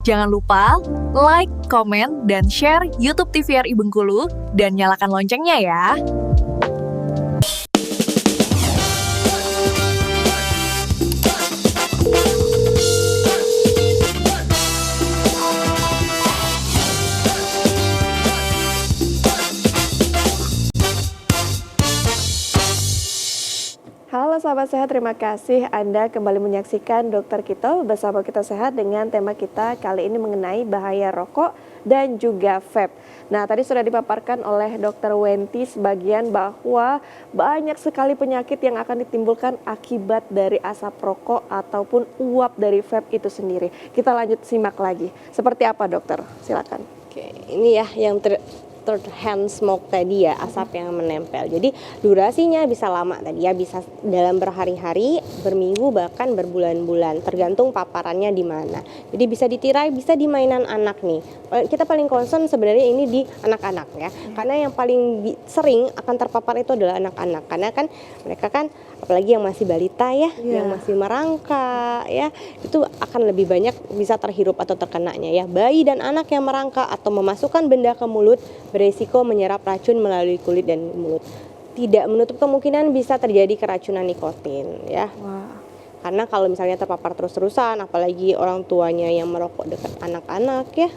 Jangan lupa like, komen, dan share YouTube TVRI Bengkulu dan nyalakan loncengnya ya. Halo sahabat sehat, terima kasih Anda kembali menyaksikan Dokter Kito bersama Kita Sehat dengan tema kita kali ini mengenai bahaya rokok dan juga vape. Nah, tadi sudah dipaparkan oleh Dokter Wenti sebagian bahwa banyak sekali penyakit yang akan ditimbulkan akibat dari asap rokok ataupun uap dari vape itu sendiri. Kita lanjut simak lagi. Seperti apa dokter? Silakan. Oke, ini ya yang third hand smoke tadi ya, asap yang menempel. Jadi durasinya bisa lama tadi ya, bisa dalam berhari-hari, berminggu, bahkan berbulan-bulan, tergantung paparannya di mana. Jadi bisa ditirai, bisa di mainan anak nih. Kita paling concern sebenarnya ini di anak-anak ya, karena yang paling sering akan terpapar itu adalah anak-anak. Karena kan mereka kan apalagi yang masih balita ya, yang masih merangkak ya, itu akan lebih banyak bisa terhirup atau terkenanya ya. Bayi dan anak yang merangkak atau memasukkan benda ke mulut beresiko menyerap racun melalui kulit dan mulut. Tidak menutup kemungkinan bisa terjadi keracunan nikotin ya. Karena kalau misalnya terpapar terus-terusan, apalagi orang tuanya yang merokok dekat anak-anak ya,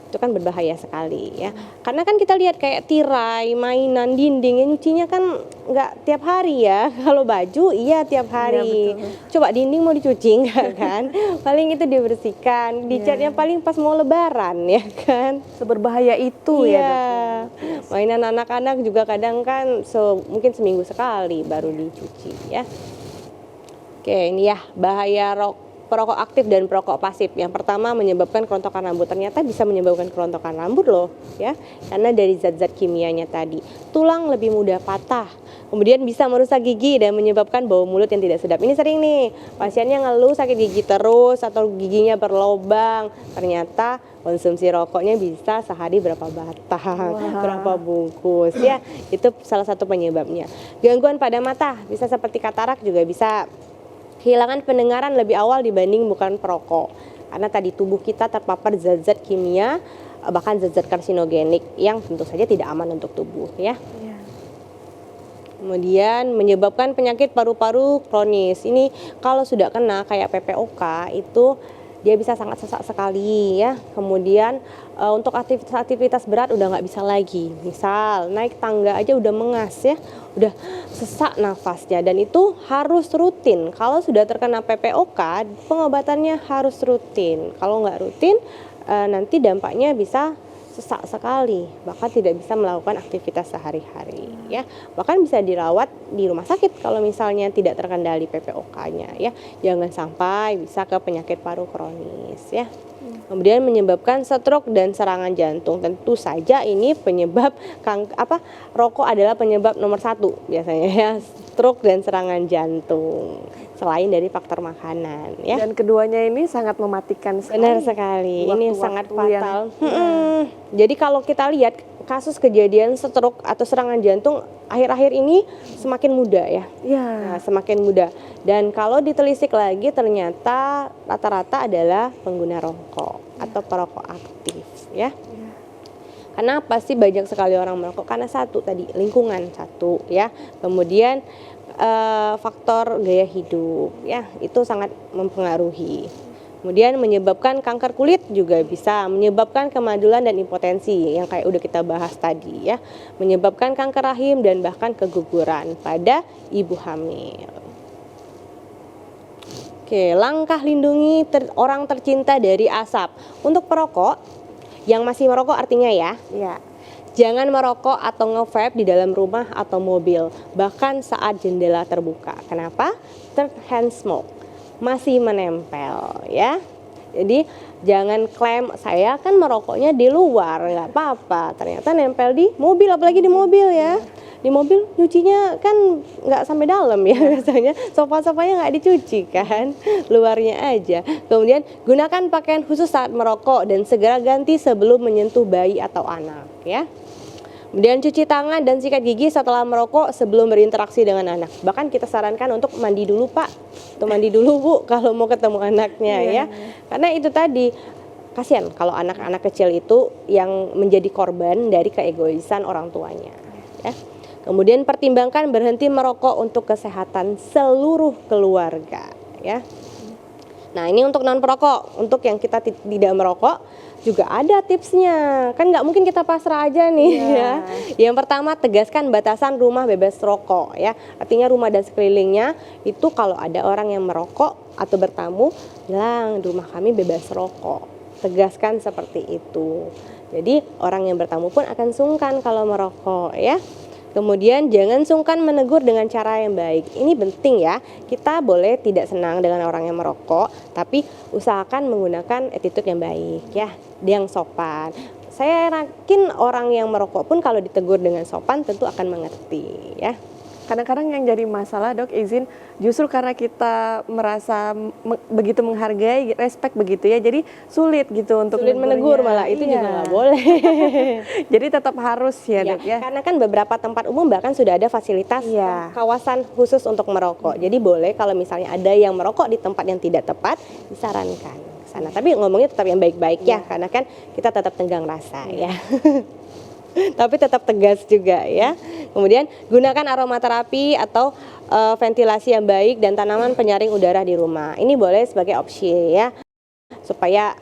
itu kan berbahaya sekali ya. Karena kan kita lihat kayak tirai, mainan, dinding, nyucinya kan nggak tiap hari ya. Kalau baju iya tiap hari. Ya, coba dinding mau dicuci nggak kan? Paling itu dibersihkan, dicatnya paling pas mau lebaran ya kan. Seberbahaya itu ya dok. Mainan anak-anak juga kadang kan mungkin seminggu sekali baru dicuci ya. Oke, ini ya bahaya perokok aktif dan perokok pasif. Yang pertama menyebabkan kerontokan rambut. Ternyata bisa menyebabkan kerontokan rambut loh ya. Karena dari zat-zat kimianya tadi. Tulang lebih mudah patah. Kemudian bisa merusak gigi dan menyebabkan bau mulut yang tidak sedap. Ini sering nih, pasiennya ngeluh sakit gigi terus atau giginya berlobang. Ternyata konsumsi rokoknya bisa sehari berapa batang, berapa bungkus ya. Itu salah satu penyebabnya. Gangguan pada mata, bisa seperti katarak, juga bisa kehilangan pendengaran lebih awal dibanding bukan perokok. Karena tadi tubuh kita terpapar zat-zat kimia, bahkan zat-zat karsinogenik yang tentu saja tidak aman untuk tubuh ya. Kemudian menyebabkan penyakit paru-paru kronis. Ini kalau sudah kena kayak PPOK itu dia bisa sangat sesak sekali ya. Kemudian untuk aktivitas berat udah nggak bisa lagi. Misal naik tangga aja udah mengas ya, udah sesak nafasnya, dan itu harus rutin. Kalau sudah terkena PPOK, pengobatannya harus rutin. Kalau nggak rutin, nanti dampaknya bisa sesak sekali, bahkan tidak bisa melakukan aktivitas sehari-hari ya. Bahkan bisa dirawat di rumah sakit kalau misalnya tidak terkendali PPOK-nya ya. Jangan sampai bisa ke penyakit paru kronis ya. Kemudian menyebabkan stroke dan serangan jantung. Tentu saja ini penyebab rokok adalah penyebab nomor 1 biasanya ya, stroke dan serangan jantung. Selain dari faktor makanan ya. Dan keduanya ini sangat mematikan sekali. Benar sekali. Ini sangat fatal. Jadi kalau kita lihat kasus kejadian stroke atau serangan jantung akhir-akhir ini semakin muda ya. Nah, semakin muda. Dan kalau ditelisik lagi ternyata rata-rata adalah pengguna rokok atau perokok aktif ya. Kenapa sih banyak sekali orang merokok? Karena satu tadi, lingkungan satu ya. Kemudian faktor gaya hidup ya, itu sangat mempengaruhi. Kemudian menyebabkan kanker kulit, juga bisa menyebabkan kemandulan dan impotensi yang kayak udah kita bahas tadi ya, menyebabkan kanker rahim dan bahkan keguguran pada ibu hamil. Oke, langkah lindungi orang tercinta dari asap. Untuk perokok yang masih merokok artinya ya. Jangan merokok atau nge-vape di dalam rumah atau mobil, bahkan saat jendela terbuka. Kenapa? Third hand smoke masih menempel ya. Jadi jangan klaim saya kan merokoknya di luar, nggak apa-apa. Ternyata nempel di mobil, apalagi di mobil ya. Di mobil nyucinya kan nggak sampai dalam ya biasanya, sofa-sofanya nggak dicuci kan, luarnya aja. Kemudian gunakan pakaian khusus saat merokok dan segera ganti sebelum menyentuh bayi atau anak ya. Kemudian cuci tangan dan sikat gigi setelah merokok sebelum berinteraksi dengan anak. Bahkan kita sarankan untuk mandi dulu Pak, atau mandi dulu Bu kalau mau ketemu anaknya ya. Karena itu tadi kasihan kalau anak-anak kecil itu yang menjadi korban dari keegoisan orang tuanya ya. Kemudian pertimbangkan berhenti merokok untuk kesehatan seluruh keluarga ya. Nah ini untuk non perokok, untuk yang kita tidak merokok juga ada tipsnya, kan nggak mungkin kita pasrah aja nih ya. Yang pertama, tegaskan batasan rumah bebas rokok ya, artinya rumah dan sekelilingnya itu kalau ada orang yang merokok atau bertamu, bilang rumah kami bebas rokok, tegaskan seperti itu. Jadi orang yang bertamu pun akan sungkan kalau merokok ya. Kemudian jangan sungkan menegur dengan cara yang baik. Ini penting ya. Kita boleh tidak senang dengan orang yang merokok, tapi usahakan menggunakan attitude yang baik ya, yang sopan. Saya yakin orang yang merokok pun kalau ditegur dengan sopan tentu akan mengerti ya. Kadang-kadang yang jadi masalah, Dok, izin, justru karena kita merasa begitu menghargai, respect begitu ya, jadi sulit gitu untuk sulit menegur malah, itu juga nggak boleh. Jadi tetap harus ya, Dok ya. Karena kan beberapa tempat umum bahkan sudah ada fasilitas kawasan khusus untuk merokok. Jadi boleh kalau misalnya ada yang merokok di tempat yang tidak tepat, disarankan ke sana. Tapi ngomongnya tetap yang baik-baik ya, karena kan kita tetap tenggang rasa ya. Tapi tetap tegas juga ya. Kemudian gunakan aromaterapi atau ventilasi yang baik dan tanaman penyaring udara di rumah. Ini boleh sebagai opsi ya, supaya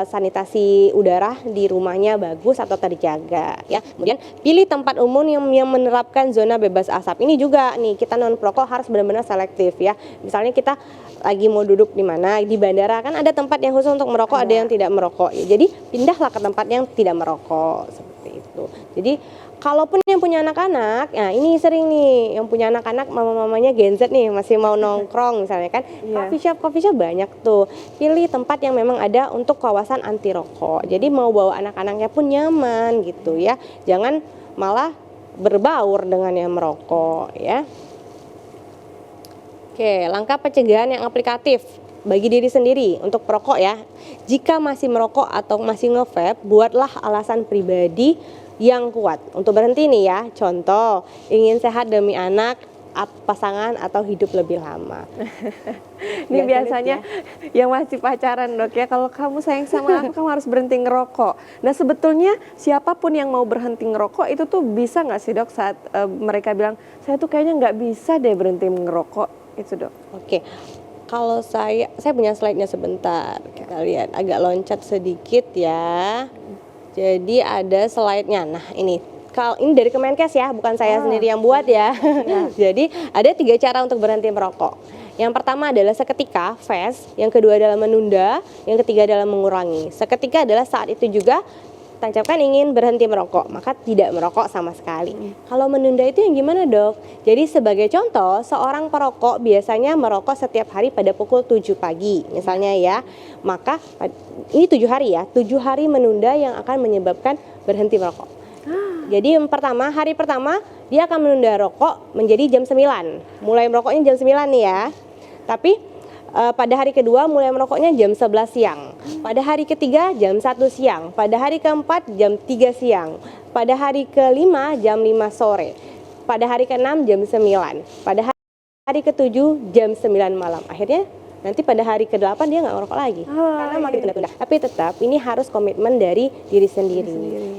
sanitasi udara di rumahnya bagus atau terjaga ya. Kemudian pilih tempat umum yang menerapkan zona bebas asap. Ini juga nih, kita non perokok harus benar-benar selektif ya. Misalnya kita lagi mau duduk di mana, di bandara kan ada tempat yang khusus untuk merokok, ada yang tidak merokok ya. Jadi pindahlah ke tempat yang tidak merokok seperti itu. Jadi kalaupun yang punya anak-anak, nah ini sering nih yang punya anak-anak, mama-mamanya Gen Z nih masih mau nongkrong misalnya kan, coffee shop banyak tuh. Pilih tempat yang memang ada untuk kawasan anti rokok. Jadi mau bawa anak-anaknya pun nyaman gitu ya. Jangan malah berbaur dengan yang merokok ya. Oke, langkah pencegahan yang aplikatif bagi diri sendiri untuk perokok ya. Jika masih merokok atau masih nge-vape, buatlah alasan pribadi yang kuat untuk berhenti nih ya. Contoh, ingin sehat demi anak, pasangan, atau hidup lebih lama. Ini biasanya yang masih pacaran, Dok ya, kalau kamu sayang sama aku, kamu harus berhenti ngerokok. Nah sebetulnya siapapun yang mau berhenti ngerokok itu tuh bisa nggak sih, Dok, saat mereka bilang, saya tuh kayaknya nggak bisa deh berhenti ngerokok itu, Dok? Oke. Kalau saya punya slide-nya sebentar, kita lihat agak loncat sedikit ya. Jadi ada slide-nya. Nah ini dari Kemenkes ya, bukan saya sendiri yang buat ya. Jadi ada 3 cara untuk berhenti merokok. Yang pertama adalah seketika, fast. Yang kedua adalah menunda. Yang ketiga adalah mengurangi. Seketika adalah saat itu juga tancapkan ingin berhenti merokok, maka tidak merokok sama sekali. Kalau menunda itu yang gimana, Dok? Jadi sebagai contoh, seorang perokok biasanya merokok setiap hari pada pukul 7 pagi misalnya ya. Maka ini 7 hari ya, 7 hari menunda yang akan menyebabkan berhenti merokok. Jadi yang pertama, hari pertama dia akan menunda rokok menjadi jam 9. Mulai merokoknya jam 9 nih ya. Tapi pada hari kedua mulai merokoknya jam 11 siang. Pada hari ketiga jam 1 siang. Pada hari keempat jam 3 siang. Pada hari kelima jam 5 sore. Pada hari keenam jam 9. Pada hari ketujuh jam 9 malam. Akhirnya nanti pada hari ke-8 dia nggak ngerokok lagi. Karena makin tunda-tunda. Tapi tetap ini harus komitmen dari diri sendiri.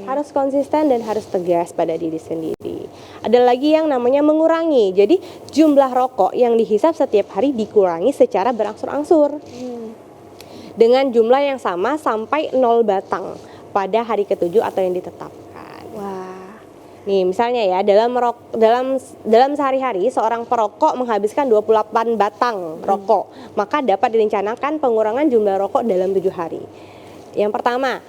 Harus konsisten dan harus tegas pada diri sendiri. Ada lagi yang namanya mengurangi. Jadi jumlah rokok yang dihisap setiap hari dikurangi secara berangsur-angsur. Dengan jumlah yang sama sampai 0 batang pada hari ke-7 atau yang ditetapkan. Wah. Nih misalnya ya, dalam sehari-hari seorang perokok menghabiskan 28 batang rokok. Maka dapat direncanakan pengurangan jumlah rokok dalam 7 hari. Yang pertama,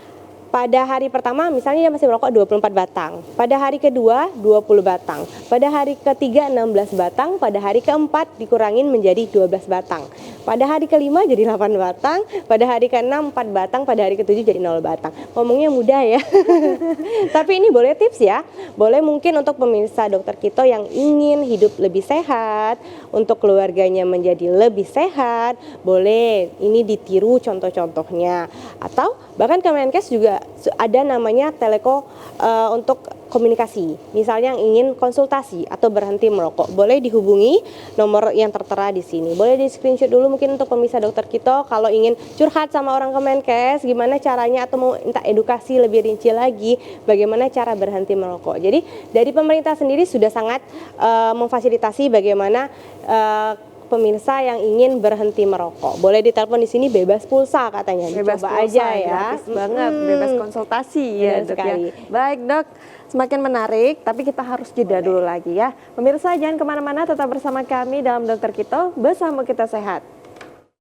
pada hari pertama misalnya dia masih merokok 24 batang. Pada hari kedua 20 batang. Pada hari ketiga 16 batang. Pada hari keempat dikurangin menjadi 12 batang. Pada hari kelima jadi 8 batang. Pada hari keenam 4 batang. Pada hari ketujuh jadi 0 batang. Ngomongnya mudah ya. Tapi ini boleh tips ya. Boleh mungkin untuk pemirsa Dokter Kito yang ingin hidup lebih sehat, untuk keluarganya menjadi lebih sehat, boleh ini ditiru contoh-contohnya. Atau bahkan Kemenkes juga ada namanya teleko untuk komunikasi. Misalnya yang ingin konsultasi atau berhenti merokok, boleh dihubungi nomor yang tertera di sini. Boleh di screenshot dulu mungkin untuk pemirsa Dokter Kito kalau ingin curhat sama orang Kemenkes, gimana caranya atau mau minta edukasi lebih rinci lagi bagaimana cara berhenti merokok. Jadi dari pemerintah sendiri sudah sangat memfasilitasi bagaimana pemirsa yang ingin berhenti merokok. Boleh ditelepon di sini bebas pulsa katanya. Bebas Dicoba pulsa, aja ya. gratis banget, bebas konsultasi ya Benar Dok sekali. ya. Baik Dok, semakin menarik, tapi kita harus jeda dulu lagi ya. Pemirsa jangan kemana-mana, tetap bersama kami dalam Dokter Kito, bersama kita sehat.